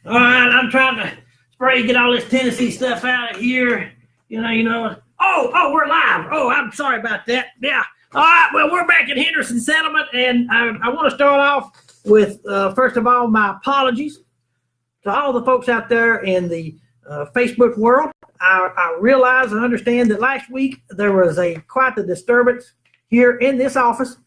All right, I'm trying to get all this Tennessee stuff out of here. You know. Oh, we're live. Oh, I'm sorry about that. Yeah. All right, well, we're back at Henderson Settlement, and I want to start off with, first of all, my apologies to all the folks out there in the Facebook world. I realize and understand that last week there was quite the disturbance here in this office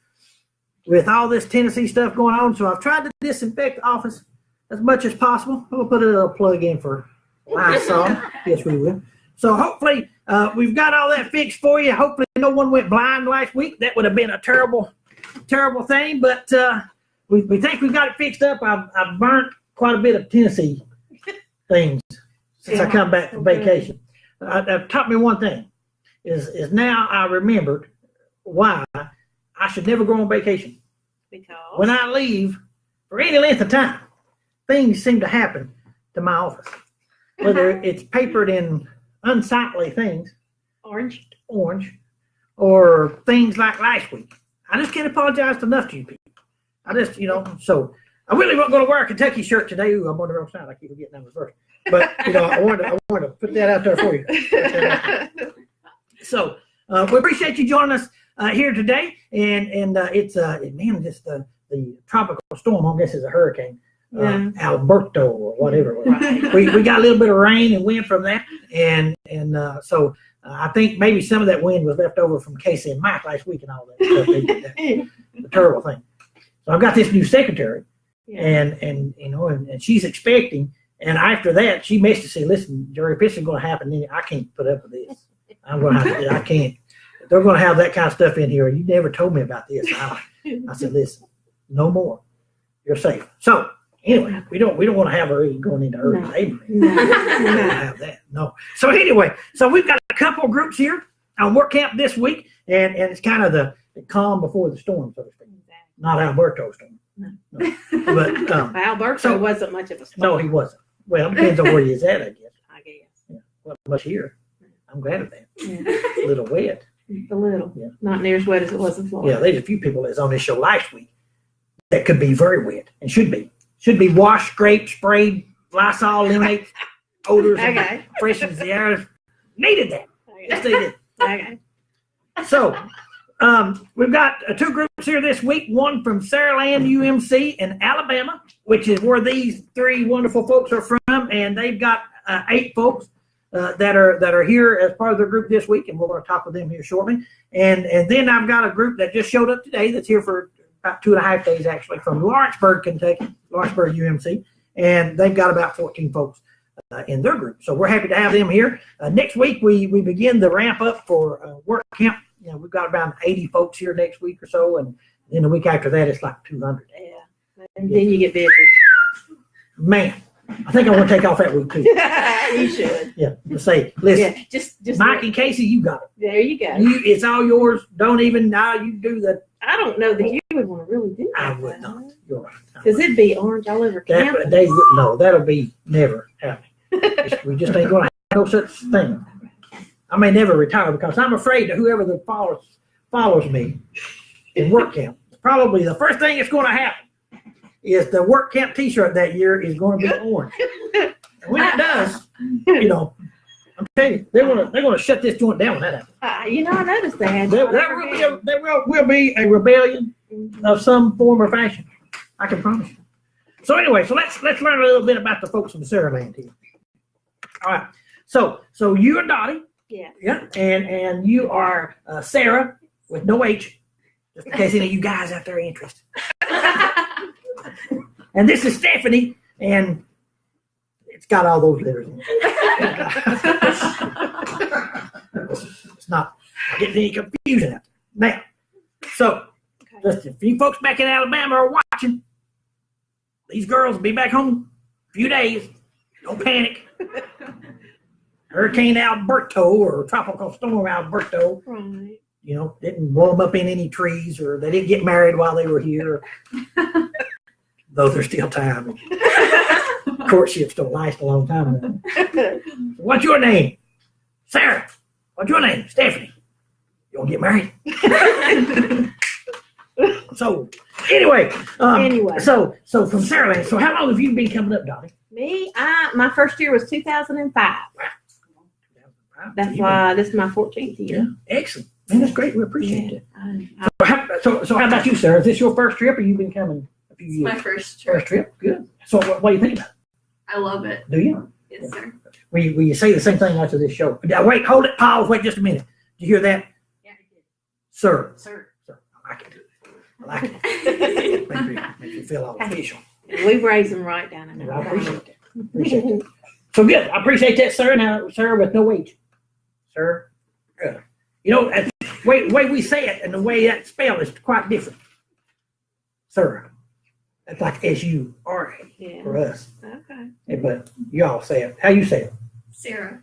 with all this Tennessee stuff going on, so I've tried to disinfect the office as much as possible. We'll put a little plug in for Lysol. Yes, we will. So hopefully we've got all that fixed for you. Hopefully no one went blind last week. That would have been a terrible, terrible thing. But we think we got it fixed up. I've burnt quite a bit of Tennessee things since I come back from vacation. That taught me one thing. Is now I remembered why I should never go on vacation. Because when I leave for any length of time, things seem to happen to my office. Whether it's papered in unsightly things, orange, or things like last week. I just can't apologize enough to you people. I just, so I really wasn't going to wear a Kentucky shirt today. Ooh, I'm on the wrong side. I keep getting that reversed. But, I wanted to put that out there for you. So we appreciate you joining us here today. And it's, just the tropical storm, I guess is a hurricane. Alberto or whatever. Right. We got a little bit of rain and wind from that, and so I think maybe some of that wind was left over from Casey and Mike last week and all that stuff. They did that. The terrible thing. So I've got this new secretary, and she's expecting, and after that she messaged say, "Listen, Jerry, if this is going to happen, then I can't put up with this. I'm going to have to. I can't. They're going to have that kind of stuff in here. You never told me about this." I said, "Listen, no more. You're safe." So. Anyway, we don't want to have her going into early labor. No. We don't have that. No. So anyway, we've got a couple of groups here on work camp this week, and it's kind of the calm before the storm, so to speak. Not Alberto's storm. No. But Alberto wasn't much of a storm. No, he wasn't. Well, it depends on where he's at, I guess. Yeah. Well, much here. I'm glad of that. Yeah. A little wet. A little. Yeah. Not near as wet as it was in Florida. Yeah, there's a few people that's on this show last week that could be very wet and should be. Should be washed, scraped, sprayed, Lysol, eliminate odors, and freshens the air. Needed that. Yes, they did. Okay. So, we've got two groups here this week. One from Sarahland UMC in Alabama, which is where these three wonderful folks are from, and they've got 8 folks that are here as part of their group this week, and we're going to talk with them here shortly. And then I've got a group that just showed up today that's here for about 2.5 days actually, from Lawrenceburg, Kentucky, Lawrenceburg UMC, and they've got about 14 folks in their group. So we're happy to have them here. Next week we begin the ramp up for work camp. We've got about 80 folks here next week or so, and then the week after that it's like 200. Yeah, and then you get busy. Man, I think I want to take off that week too. You should. Yeah, just say, listen, just Mike and Casey, you got it. There you go. It's all yours. Don't even now. You do the. I don't know that you would want to really do that. I would not. You're right. Because it'd be orange all over campus. No, that'll be never happening. We just ain't going to have no such thing. I may never retire because I'm afraid that whoever that follows me in work camp, probably the first thing that's going to happen is the work camp T-shirt that year is going to be orange. And when it does, I'm telling you, they're going to shut this joint down when that happens. I noticed that. There will be a rebellion of some form or fashion. I can promise you. So anyway, let's learn a little bit about the folks from Sarahland here. All right. So you are Dotty. Yeah. Yeah. And you are Sara with no H, just in case any of you guys out there are interested. And this is Stephanie, and it's got all those letters in it. It's not getting any confusion out there. Now, so just a few folks back in Alabama are watching. These girls will be back home a few days. Don't panic. Hurricane Alberto or Tropical Storm Alberto, right. Didn't blow them up in any trees, or they didn't get married while they were here. Though there's still time. Courtships don't last a long time. What's your name? Sara. What's your name? Stephanie. You want to get married? So, anyway. So from Sarahland. So how long have you been coming up, Dotty? Me, my first year was 2005. That's why this is my 14th year. Yeah, excellent. Man, that's great. We appreciate it. Yeah. So how about you, Sarah? Is this your first trip, or you've been coming a few years? My first trip. First trip, good. So what do you think about it? I love it. Do you? Yes, sir. Will you say the same thing after this show? Now, wait, hold it, pause, wait just a minute. Did you hear that? Yeah, I did. Sir. Sir. Sir. I like it. I like it. Makes me feel all official. We raise them right down in I there. appreciate that. Appreciate that. So good. I appreciate that, sir. Now, sir, with no H. Sir. You know, the way we say it and the way that spell is quite different. Sir. That's like S-U-R-A Yeah. for us. Okay. Yeah, but y'all say it. How you say it? Sarah.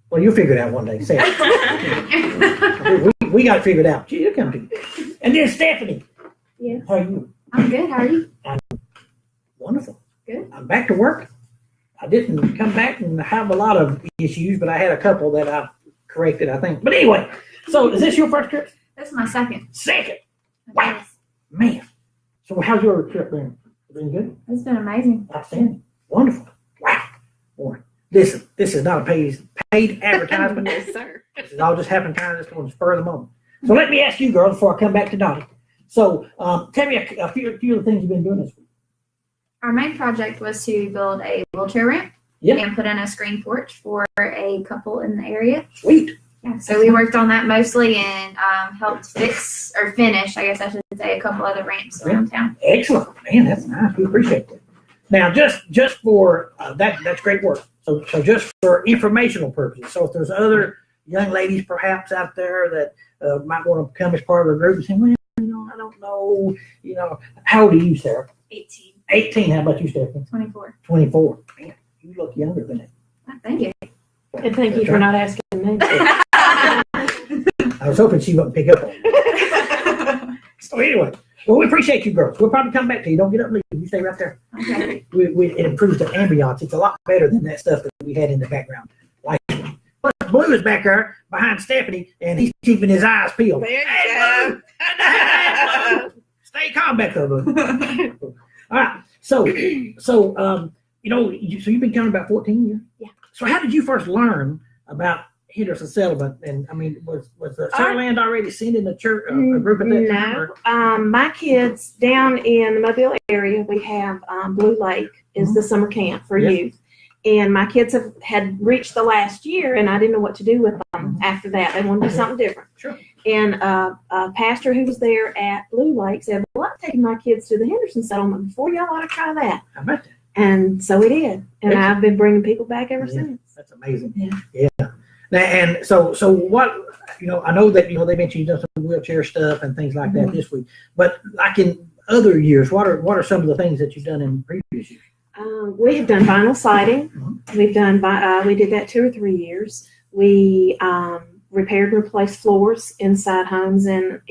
Well, you'll figure it out one day. Say it. we got it figured out. Gee, you'll come to you. And then Stephanie. Yes. How are you? I'm good. How are you? Wonderful. Good. I'm back to work. I didn't come back and have a lot of issues, but I had a couple that I corrected, I think. But anyway, so is this your first trip? This is my second. Second. Wow. Man. So how's your trip been? Been good? It's been amazing. Outstanding. Wonderful. Wow. Boy, listen, this is not a paid advertisement. Yes, sir. This is all just happened kind of just on the spur of the moment. So let me ask you, girl, before I come back to Dotty. So tell me a few of the things you've been doing this week. Our main project was to build a wheelchair ramp Yep. and put in a screen porch for a couple in the area. Sweet. Yeah, so we worked on that mostly and helped fix or finish, I guess I should say, a couple other ramps around town. Excellent. Man, that's nice. We appreciate that. Now, just for that's great work. So just for informational purposes. So if there's other young ladies perhaps out there that might want to come as part of the group and say, well, I don't know, how old are you, Sarah? 18. 18. How about you, Stephanie? 24. 24. Man, you look younger than that. Thank you. And thank you for not asking me. I was hoping she wouldn't pick up on it. So anyway, well, we appreciate you girls. We'll probably come back to you. Don't get up and leave. You stay right there. Okay. It improves the ambiance. It's a lot better than that stuff that we had in the background. Like, Blue is back there behind Stephanie, and he's keeping his eyes peeled. There you Hey, go. Blue! Stay calm back there, Blue. All right. So you've been coming about 14 years? Yeah. So how did you first learn about Henderson Settlement? And I mean, was the Sarahland already sending a church, a group at that time? No. My kids down in the Mobile area, we have Blue Lake is the summer camp for youth. And my kids had reached the last year, and I didn't know what to do with them after that. They wanted to do something different. Sure. And a pastor who was there at Blue Lake said, well, I'm taking my kids to the Henderson Settlement before y'all ought to try that. I bet that. And so we did. And I've been bringing people back ever since. That's amazing. Yeah. Now, and so what, I know that, they mentioned you've done some wheelchair stuff and things like that this week, but like in other years, what are some of the things that you've done in previous years? We have done vinyl siding. We've done, we did that 2 or 3 years. We repaired and replaced floors inside homes and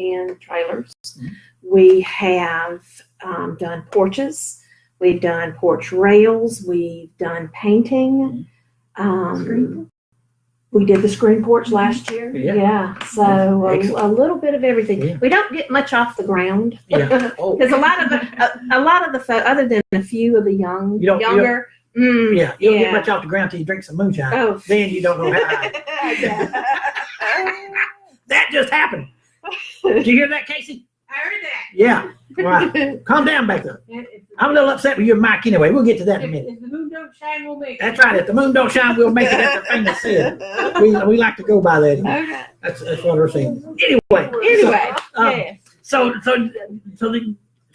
trailers. We have done porches. We've done porch rails. We've done painting. We did the screen porch last year. Yeah. So a little bit of everything. Yeah. We don't get much off the ground. Yeah. Oh. Because a lot of the folk, other than a few of the younger. You don't get much off the ground till you drink some moonshine. Oh. Then you don't know how. That just happened. Did you hear that, Casey? I heard that. Yeah. Right. Calm down back there. I'm a little upset with you and Mike anyway. We'll get to that in a minute. If the moon don't shine, we'll make it. That's right. If the moon don't shine, we'll make it. That's the famous saying. We like to go by that. Okay. That's what we're saying. Anyway. Yes. So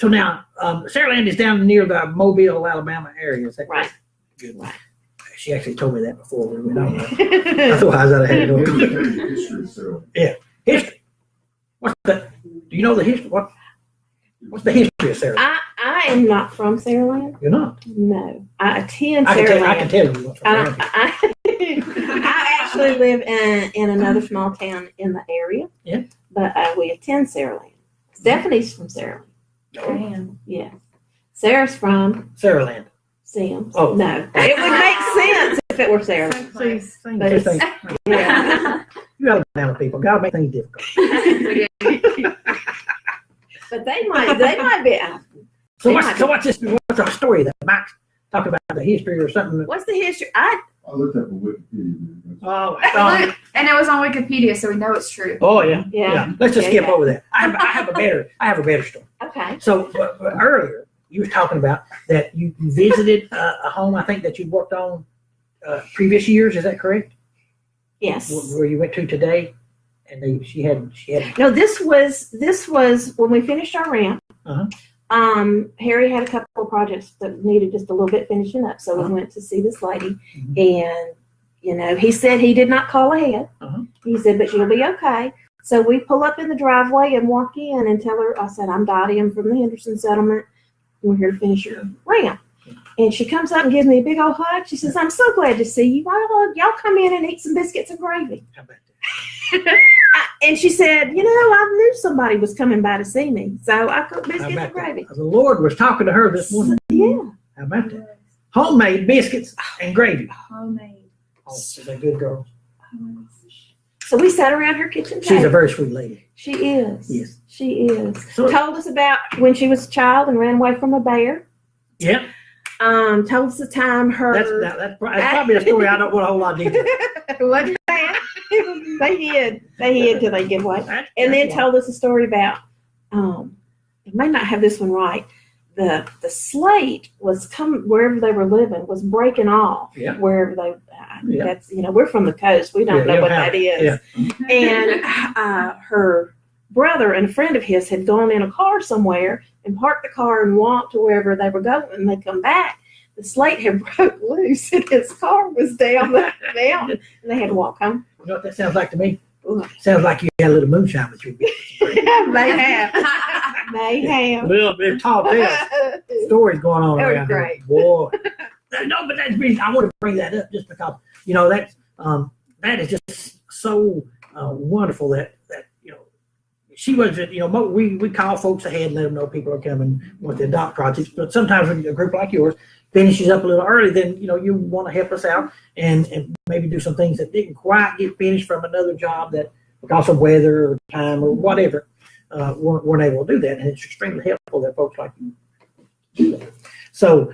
now, Sarahland is down near the Mobile, Alabama area. Is that Right. Good. Right. She actually told me that before we went on. Otherwise, I'd have had to know. Yeah. History. What's that? Do you know the history? What's the history of Sarahland? I am not from Sarahland. You're not? No. I attend I Sarahland. can tell you what's from I actually live in another small town in the area. Yeah. But we attend Sarahland. Stephanie's from Sarahland. I am. Yeah. Sarah's from Sarahland. Sims. Oh. No. It would make sense if it were Sarahland. Same But thing. yeah. You Alabama people, gotta make things difficult. But they might be. So what's our story that Mike talk about the history or something. What's the history? I looked up a Wikipedia. Oh, And it was on Wikipedia, so we know it's true. oh yeah. Yeah. Let's just skip Yeah. over that. I have a better story. Okay. So but earlier you was talking about that you visited a home I think that you worked on previous years. Is that correct? Yes. Where you went to today, and she had. No, this was when we finished our ramp. Uh-huh. Harry had a couple of projects that needed just a little bit finishing up, so Uh-huh. we went to see this lady, Mhm. and he said he did not call ahead. Uh-huh. He said, but she'll be okay. So we pull up in the driveway and walk in and tell her, I said, I'm Dotty, I'm from the Henderson settlement. We're here to finish your ramp. And she comes up and gives me a big old hug. She says, I'm so glad to see you. Y'all come in and eat some biscuits and gravy. How about that? And she said, I knew somebody was coming by to see me. So I cooked How biscuits about and gravy. that? The Lord was talking to her this morning. Yeah. How about that? Homemade biscuits and gravy. Homemade. Oh, she's a good girl. So we sat around her kitchen She's a table. very sweet lady. She is. Yes. She is. So, Told us about when she was a child and ran away from a bear. yeah, Told us the time her. that's probably a story I don't want a whole lot of detail. What's that? They hid till they give away. And then told us a story about, I may not have this one right. The slate was wherever they were living was breaking off. Yeah. Wherever they, Yeah. that's, we're from the coast. We don't know what that is. Yeah. And her brother and a friend of his had gone in a car somewhere and parked the car and walked to wherever they were going. And they come back. The slate had broke loose and his car was down the mountain and they had to walk home. You know what that sounds like to me? Sounds like you had a little moonshine with your biscuits. They have. They A have. little bit tall tales. Stories going on That was around great. here. Boy. No, but that's the reason I want to bring that up just because, that is just so wonderful that she was, we call folks ahead and let them know people are coming with the adopt projects. But sometimes when a group like yours finishes up a little early, then, you want to help us out and maybe do some things that didn't quite get finished from another job that because of weather or time or whatever, weren't able to do that. And it's extremely helpful that folks like you do that. So,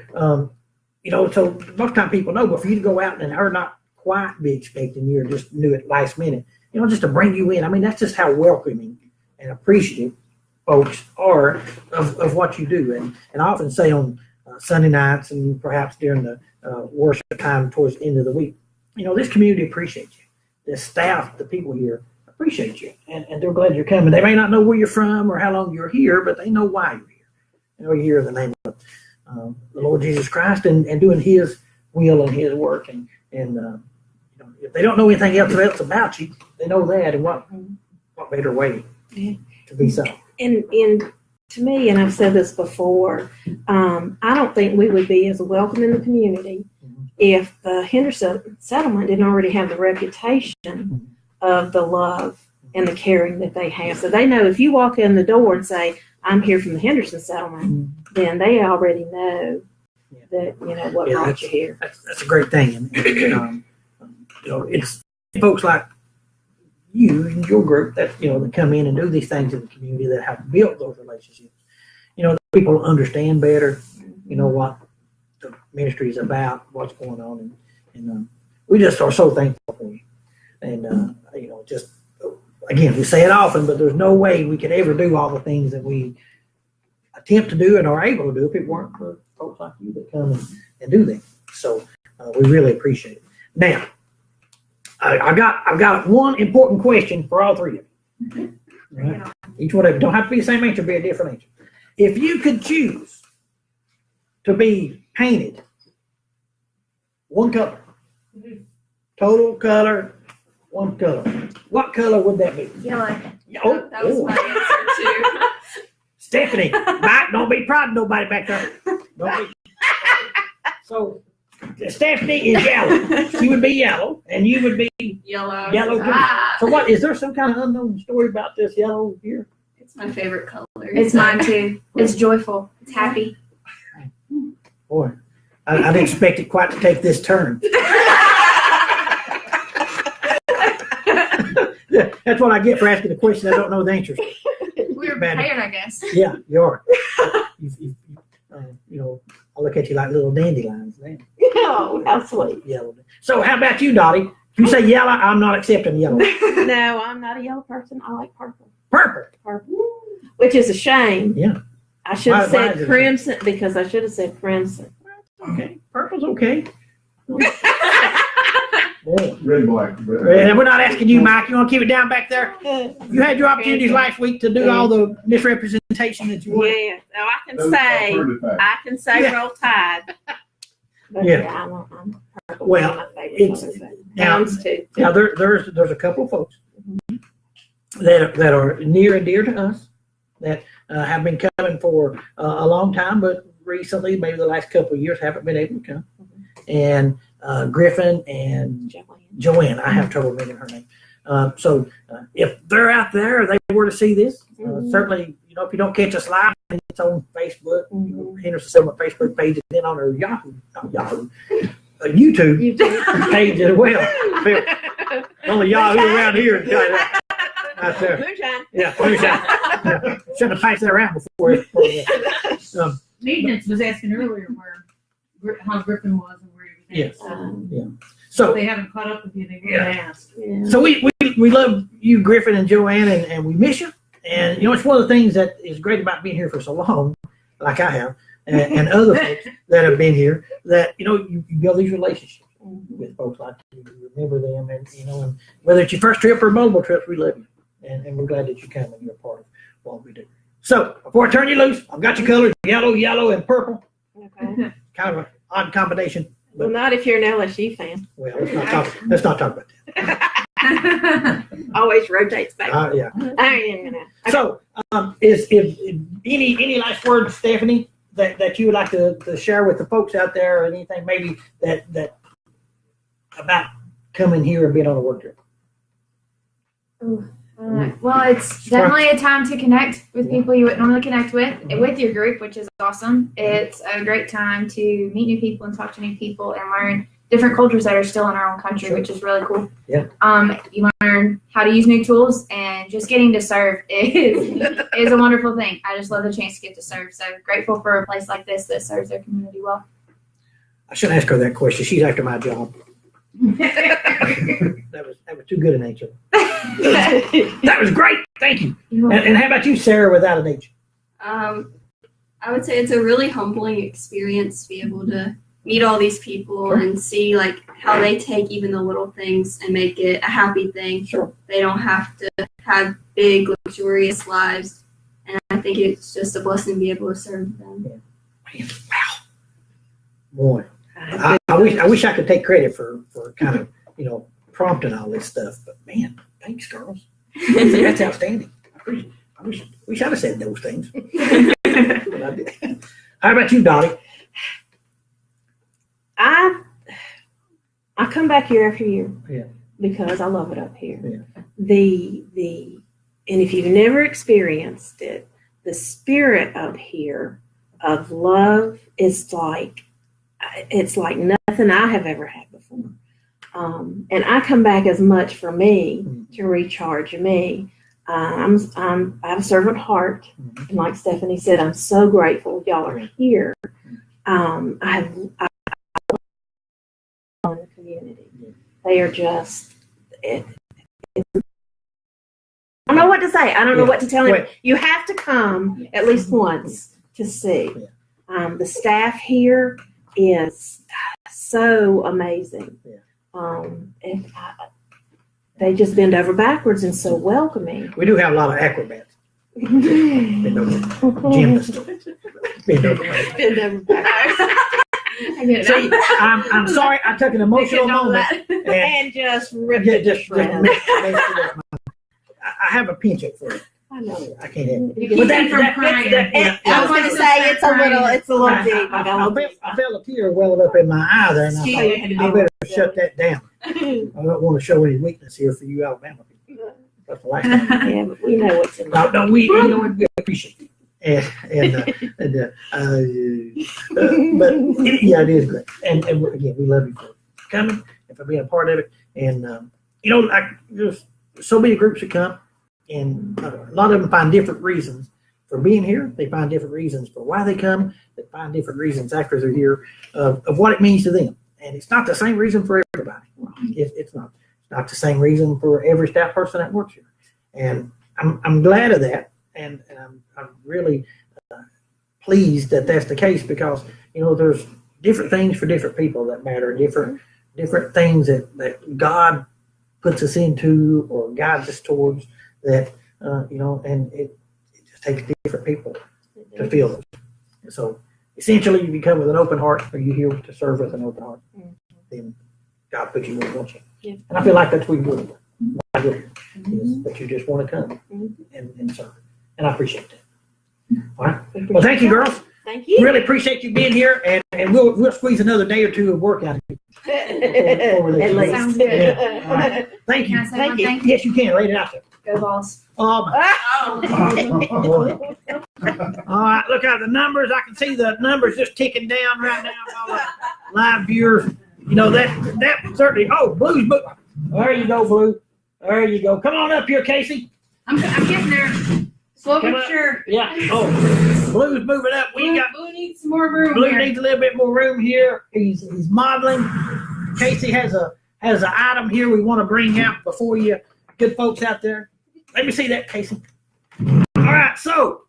so most time people know, but for you to go out and her not quite be expecting you or just knew it last minute, just to bring you in. I mean, that's just how welcoming and appreciative folks are of what you do. And I often say on Sunday nights and perhaps during the worship time towards the end of the week, this community appreciates you. The staff, the people here appreciate you. And they're glad you're coming. They may not know where you're from or how long you're here, but they know why you're here. You're here in the name of the Lord Jesus Christ and doing his will and his work. And if they don't know anything else about you, they know that. And what better way to be so. And to me, and I've said this before, I don't think we would be as welcome in the community if the Henderson settlement didn't already have the reputation of the love and the caring that they have. So they know if you walk in the door and say, I'm here from the Henderson settlement, then they already know that, what brought you here. That's a great thing. And it's folks like you and your group that, that come in and do these things in the community that have built those relationships. People understand better, what the ministry is about, what's going on. And we just are so thankful for you. And, just, again, we say it often, but there's no way we could ever do all the things that we attempt to do and are able to do if it weren't for folks like you that come and do that. So we really appreciate it. Now, I've got one important question for all three of you. Right? Each one of you don't have to be the same answer, be a different answer. If you could choose to be painted one color, total color, one color, what color would that be? Yellow. Oh, That was my answer too. Stephanie, don't be proud of nobody back there. Don't be. So, Stephanie is yellow. She would be yellow, and you would be Yellow. yellow. Ah, So, is there some kind of unknown story about this yellow here? it's my favorite color. It's mine too. It's joyful. It's happy. Boy, I didn't expect it quite to take this turn. Yeah, that's what I get for asking a question I don't know the answer to. We were prepared, I guess. Yeah, you are. I look at you like little dandelions now. Oh, how sweet. Yellow. So how about you, Dotty? If you say yellow, I'm not accepting yellow. No, I'm not a yellow person. I like purple. Purple. Which is a shame. Yeah. I should have Why is said it a crimson because I should have said crimson. Okay. Purple's okay. Yeah. Red and black. We're not asking you, Mike. You want to keep it down back there? You had your opportunities last week to do all the misrepresentation that you wanted. Yeah. So I can say Yeah. roll tide. But Yeah. I'm purple. Well, My favorite it's- color, but now- Browns too. Now there's a couple of folks that are near and dear to us that have been coming for a long time, but recently, maybe the last couple of years, haven't been able to come. And Griffin and Joanne, I have trouble remembering her name. So if they're out there, or they were to see this, certainly, if you don't catch us live, it's on Facebook, Henderson Settlement Facebook page, and then on our YouTube page as well. Only Yahoo around here. Out there. Moonshine. Yeah, moonshine. Shouldn't have passed that around before. Maintenance was asking earlier how Griffin was and where he was at. Yes. So So, if they haven't caught up with you, they would have asked. Yeah. so we love you, Griffin and Joanne, and we miss you. And it's one of the things that is great about being here for so long, like I have, and other folks that have been here, that you build these relationships with folks like you. You remember them, and and whether it's your first trip or multiple trips, we love you, and we're glad that you come and you're a part of what we do. So before I turn you loose, I've got your colors: yellow, and purple. Okay. Kind of an odd combination. Well, not if you're an LSU fan. Well, let's not talk about that. Always rotates back. Yeah. I ain't gonna. So, is any last words, Stephanie, that you would like to share with the folks out there, or anything maybe that about coming here and being on a work trip? Well, it's definitely a time to connect with people you wouldn't normally connect with your group, which is awesome. It's a great time to meet new people and talk to new people and learn different cultures that are still in our own country, which is really cool. Yeah. You learn how to use new tools, and just getting to serve is a wonderful thing. I just love the chance to get to serve. So grateful for a place like this that serves their community well. I shouldn't ask her that question. She's after my job. That was too good an answer. That was great. Thank you. And how about you, Sarah, without an H? I would say it's a really humbling experience to be able to meet all these people and see like how they take even the little things and make it a happy thing. Sure. They don't have to have big, luxurious lives. And I think it's just a blessing to be able to serve them. Man, wow. Boy. I wish I could take credit for kind of, prompting all this stuff, but man, thanks, girls. That's outstanding. I wish I'd have said those things. But I did. How about you, Dotty? I come back year after year. Yeah. Because I love it up here. Yeah. And if you've never experienced it, the spirit up here of love is like nothing I have ever had before. And I come back as much for me to recharge me. I have a servant heart, and like Stephanie said, I'm so grateful y'all are here. I love the community. They are just. I don't know what to say. I don't know what to tell them. You have to come at least once to see. The staff here is so amazing. They just bend over backwards and so welcoming. We do have a lot of acrobats. Gymnasts. Bend over backwards. Bend over backwards. See, I'm sorry, I took an emotional moment And just ripped it to shreds. I have a penchant for it. I know. I can't have it. You keep them from crying. I was going to say it's a little deep. I felt a tear welling up in my eye there, and I thought, I better shut that down. I don't want to show any weakness here for you Alabama people. That's the last time. Yeah, but we know what's in there. No, we appreciate it. But it is great. And again, we love you for coming and for being a part of it. And, there's so many groups that come, and a lot of them find different reasons for being here. They find different reasons for why they come. They find different reasons after they're here of what it means to them. And it's not the same reason for everybody. It's not the same reason for every staff person that works here. And I'm glad of that. And I'm really pleased that that's the case, because, there's different things for different people that matter, different things that God puts us into or guides us towards that, and it just takes different people to feel those. So essentially, you come with an open heart, or you here to serve with an open heart. Then God puts you in, don't you? Yeah. And I feel like that's what you're doing. But you just want to come and serve. And I appreciate that. All right. Well, thank you, girls. Thank you. Really appreciate you being here, and we'll squeeze another day or two of work out of you. At least. Sounds good. Yeah. All right. Thank Can you. I say one thing? Yes, you can. Write it out there. Go Balls. All right, look at the numbers. I can see the numbers just ticking down right now. All the live viewers. That certainly. Oh, Blue's book. There you go, Blue. There you go. Come on up here, Casey. I'm getting there. Slow Come but up. sure. Yeah. Oh, Blue's moving up. Blue needs some more room Blue here. needs a little bit more room here. He's modeling. Casey has an item here we want to bring out before you good folks out there. Let me see that, Casey. All right, so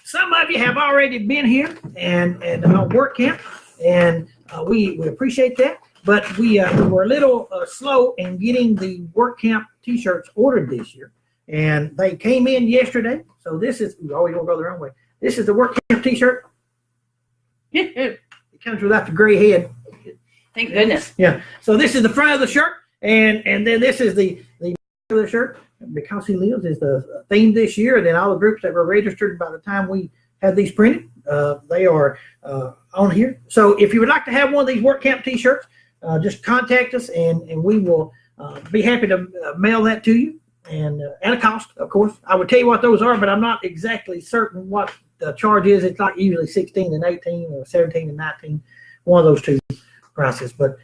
some of you have already been here and on work camp, and we appreciate that. But we were a little slow in getting the work camp T-shirts ordered this year, and they came in yesterday. So this is, we always want to go the wrong way. This is the work camp T-shirt. It comes without the gray head. Thank goodness. Yeah. So this is the front of the shirt, and then this is the back of the shirt. Because He Lives is the theme this year. And then all the groups that were registered by the time we had these printed, they are on here. So if you would like to have one of these work camp T-shirts, just contact us, and we will be happy to mail that to you, and at a cost, of course. I would tell you what those are, but I'm not exactly certain what the charge is. It's like usually 16 and 18 or 17 and 19, one of those two prices. But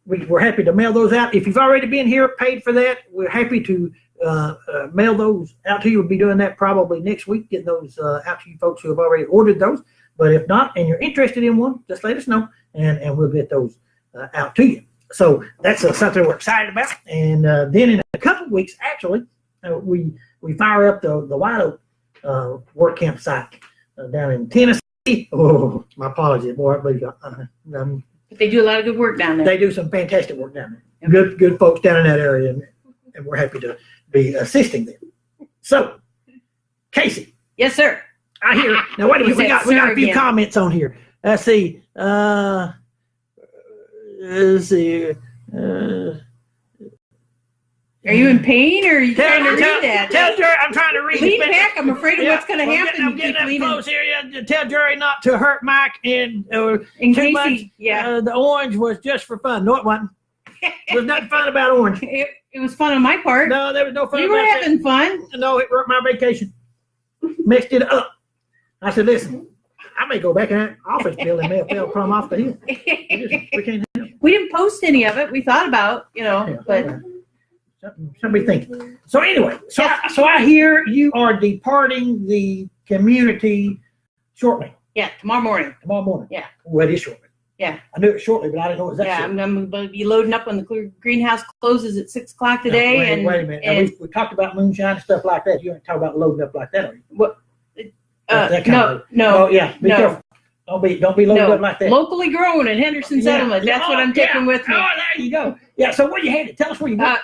we're happy to mail those out. If you've already been here, paid for that, we're happy to mail those out to you. We'll be doing that probably next week, getting those out to you folks who have already ordered those. But if not, and you're interested in one, just let us know, and we'll get those out to you. So that's something we're excited about. And then in a couple of weeks, actually, we fire up the White Oak work camp site down in Tennessee. Oh, my apologies, boy. But they do a lot of good work down there. They do some fantastic work down there. Good folks down in that area, and we're happy to be assisting them. So, Casey. Yes, sir. I hear. Now, wait a minute. We got a few comments on here. Let's see. Let's see. Are you in pain, or are you trying to read that? Tell Jerry I'm trying to read. Lean back. I'm afraid of what's going to happen. I'm getting up close here. Yeah, tell Jerry not to hurt Mike and In too case much. The orange was just for fun. No, it wasn't. There was nothing fun about orange. It was fun on my part. No, there was no fun. You were about having fun. that. No, it ruined my vacation. Messed it up. I said, listen, I may go back in that office building. May have fell plumb off the hill. We can't have it. We didn't post any of it. We thought about, but somebody thinking. So anyway, so I hear you are departing the community shortly. yeah, tomorrow morning. Tomorrow morning. Yeah. Well, it is shortly. Yeah. I knew it shortly, but I didn't know it was that Yeah, shortly. I'm going to be loading up when the greenhouse closes at 6:00 today. Now, wait a minute. Now, we talked about moonshine and stuff like that. You ain't talking about loading up like that, are you? That kind of- no. Oh yeah. Be careful. Don't be loaded up like that. Locally grown in Henderson Settlement. Yeah. That's what I'm taking with me. Oh, there you go. Yeah. So where you headed? Tell us where you went.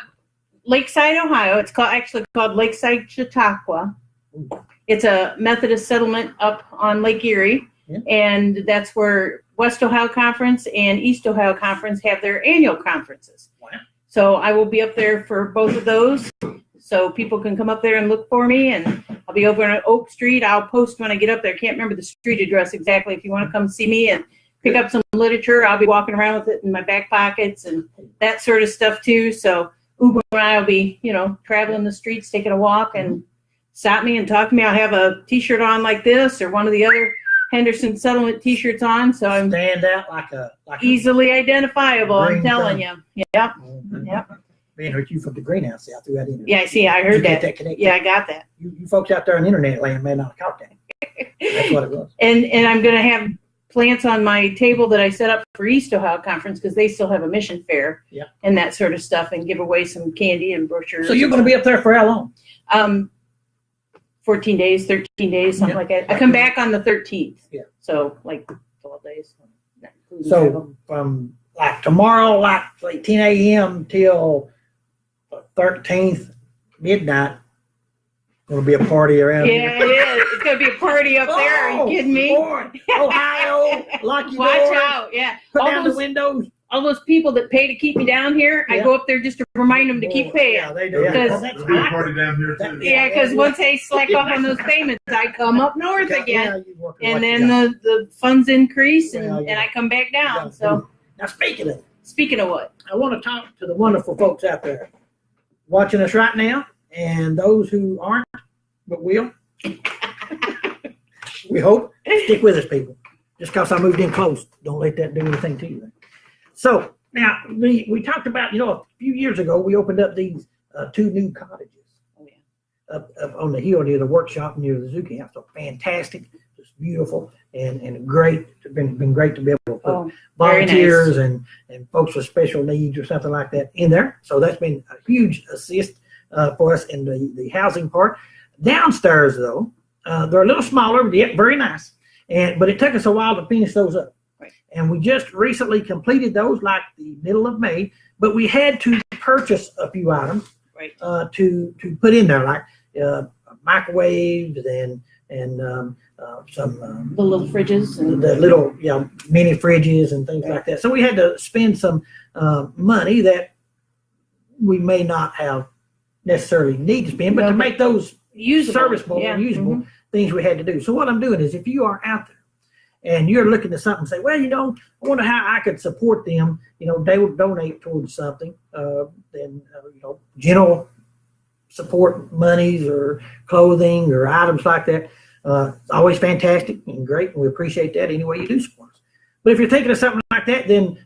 Lakeside, Ohio. It's actually called Lakeside Chautauqua. It's a Methodist settlement up on Lake Erie. Yeah. And that's where West Ohio Conference and East Ohio Conference have their annual conferences. Wow. So I will be up there for both of those. So people can come up there and look for me, and I'll be over on Oak Street. I'll post when I get up there. Can't remember the street address exactly. If you want to come see me and pick up some literature, I'll be walking around with it in my back pockets and that sort of stuff too. So Uber and I will be, traveling the streets, taking a walk, and stop me and talk to me. I'll have a T-shirt on like this or one of the other Henderson Settlement T-shirts on, so I'm Stand out like a easily identifiable. I'm green telling thumb. you. Yep. Mhm. Yep. Man, heard you from the greenhouse out through that internet. Yeah, see, I You heard get that. connected. Yeah, I got that. You folks out there on internet land may not have caught that. That's what it was. And I'm going to have plants on my table that I set up for East Ohio Conference because they still have a mission fair and that sort of stuff, and give away some candy and brochures. So you're going to be up there for how long? 14 days, 13 days, something like that. I come back on the 13th. Yeah. So like 12 days. So from like tomorrow, like 10 a.m. till 13th midnight, going to be a party around here. Yeah, it is. It's going to be a party up there. Are you kidding me? Boy, Ohio, lock your Watch doors, out. Yeah. put down the windows. All those people that pay to keep me down here, I Yeah. go up there just to remind them to keep paying. Yeah, they do. Because- That's There'll be a hot. party down here too. Yeah, because once they slack off on those payments, I come up north again. Yeah, you work it And like then you got. the funds increase and, Well, yeah. and I come back Yeah. down. So Now, speaking of, speaking of what? I want to talk to the wonderful folks out there watching us right now, and those who aren't, but will. We hope. Stick with us, people. Just because I moved in close, don't let that do anything to you. So now we talked about, a few years ago we opened up these 2 new cottages up on the hill near the workshop near the Zuki house. So fantastic, just beautiful and great. It's been great to be able to put Oh, very volunteers and folks with special needs or something like that in there. So that's been a huge assist for us in the housing part. Downstairs though, they're a little smaller, yet very nice. But it took us a while to finish those up. Right. And we just recently completed those like the middle of May, but we had to purchase a few items Right. to put in there, like microwaves and some The little fridges and the little mini fridges and things like that. So we had to spend some money that we may not have necessarily need to spend, but to make those usable. serviceable Yeah. and usable Mhm. things we had to do. So what I'm doing is, if you are out there and you're looking at something, say, well, I wonder how I could support them. They would donate towards something. Then general support monies or clothing or items like that. It's always fantastic and great, and we appreciate that any way you do support us. But if you're thinking of something like that, then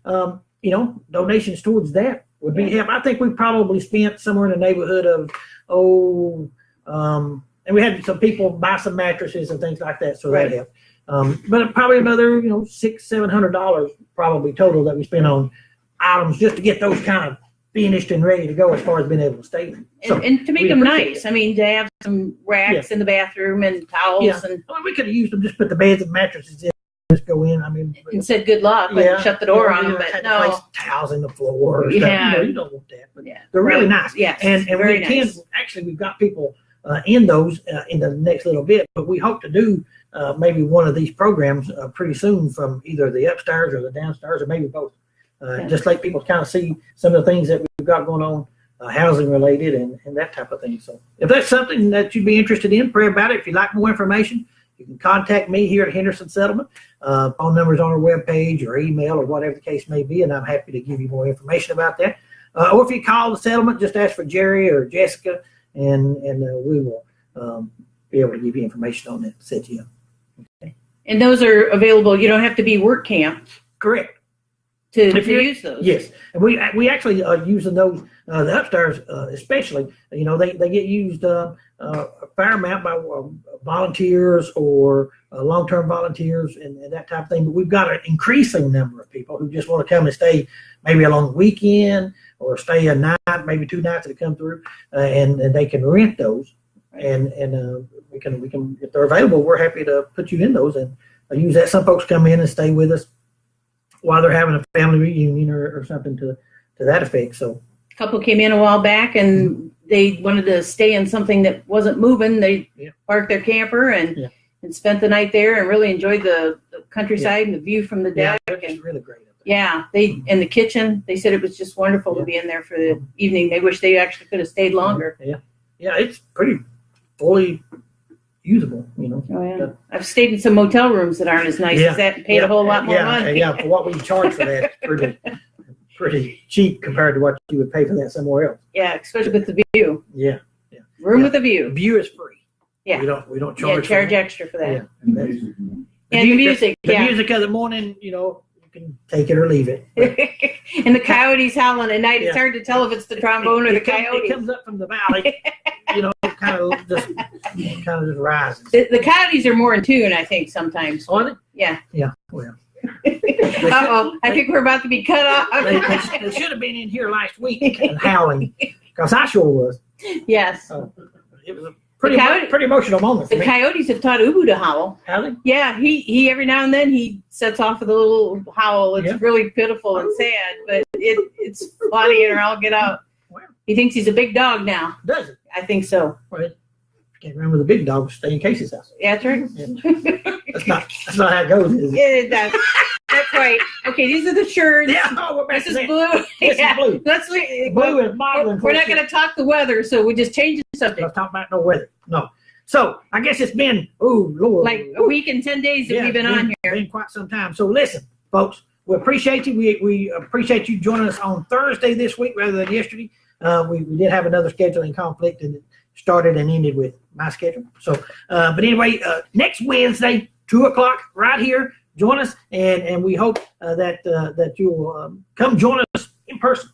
donations towards that would be help. I think we probably spent somewhere in the neighborhood of and we had some people buy some mattresses and things like that, so that helped. But probably another $600-700 probably total that we spent on items just to get those kind of finished and ready to go as far as being able to stay. So And to make we them appreciate nice. I mean, to have some racks in the bathroom and towels and we could have used them, just put the beds and mattresses in, just go in. I mean, said good luck and shut the door on them, but had to no. place towels in the floor. Or Yeah. stuff. You don't want that, but Yeah. they're really nice. Yes. And very we intend, nice. actually, we've got people in those in the next little bit, but we hope to do maybe one of these programs pretty soon from either the upstairs or the downstairs, or maybe both. Just let people kind of see some of the things that we've got going on, housing related and that type of thing. So if that's something that you'd be interested in, pray about it. If you'd like more information, you can contact me here at Henderson Settlement. Phone numbers on our webpage or email or whatever the case may be, and I'm happy to give you more information about that. Or if you call the settlement, just ask for Jerry or Jessica, and we will be able to give you information on that, set you up. And those are available. You don't have to be work camp Correct. to If you're- use those. Yes, and we actually are using those the upstairs especially. They get used a fair amount by volunteers or long-term volunteers and that type of thing. But we've got an increasing number of people who just want to come and stay maybe a long weekend or stay a night, maybe 2 nights that come through, and they can rent those. And we can if they're available, we're happy to put you in those and use that. Some folks come in and stay with us while they're having a family reunion or something to that effect. So A couple came in a while back and they wanted to stay in something that wasn't moving. They parked their camper and spent the night there and really enjoyed the countryside and the view from the deck. it's really great. They in the kitchen. They said it was just wonderful to be in there for the evening. They wish they actually could have stayed longer. Yeah, it's pretty fully usable. Oh yeah, I've stayed in some motel rooms that aren't as nice as that and paid a whole lot more money. Yeah, for what we charge for that, it's pretty cheap compared to what you would pay for that somewhere else. Yeah, especially with the view. Yeah. Room with a view. The view is free. Yeah. We don't charge. Charge for that. extra for that. Yeah. And the music. The music of the morning, you can take it or leave it. And the coyotes howling at night. It's Yeah. hard to tell if it's the trombone or the It coyote. comes up from the valley, kind of just rises. The coyotes are more in tune, I think, sometimes. Are they? Yeah. Yeah. Well, Uh-oh. I think we're about to be cut off. they should have been in here last week howling, because I sure was. Yes. It was a pretty coyote- pretty emotional moment for The me. coyotes have taught Ubu to howl. Howling? Yeah, he every now and then he sets off with a little howl. It's Yeah. really pitiful and sad, but it's funny and I'll get out. Wow. He thinks he's a big dog now. Does it? I think so. Well, can't remember the big dog stay in Casey's house. Yeah, that's right. That's not how it goes, is it? Yeah, that's right. Okay, these are the shirts. Yeah. Oh, we're back This to is that. blue. This is blue. Let's Blue is modeling. we're not going to talk the weather, so we just change the subject. Let's talk about no weather. No. So I guess it's been Lord, Like a week and 10 days that we've been on here. Been quite some time. So listen, folks, we appreciate you. We appreciate you joining us on Thursday this week rather than yesterday. We did have another scheduling conflict, and it started and ended with my schedule. So, but anyway, next Wednesday, 2:00 right here. Join us, and we hope that you'll come join us in person.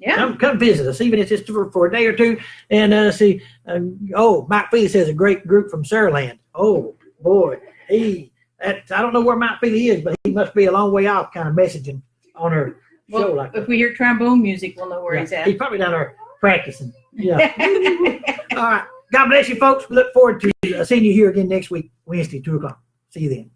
Yeah. Come visit us, even if it's just for a day or two, and see. Mike Feely says a great group from Sarahland. Oh boy, I don't know where Mike Feely is, but he must be a long way off, kind of messaging on her show Well, like that. if we hear trombone music, we'll know where he's at. He's probably down there practicing. Yeah. All right. God bless you, folks. We look forward to seeing you here again next week, Wednesday, 2:00. See you then.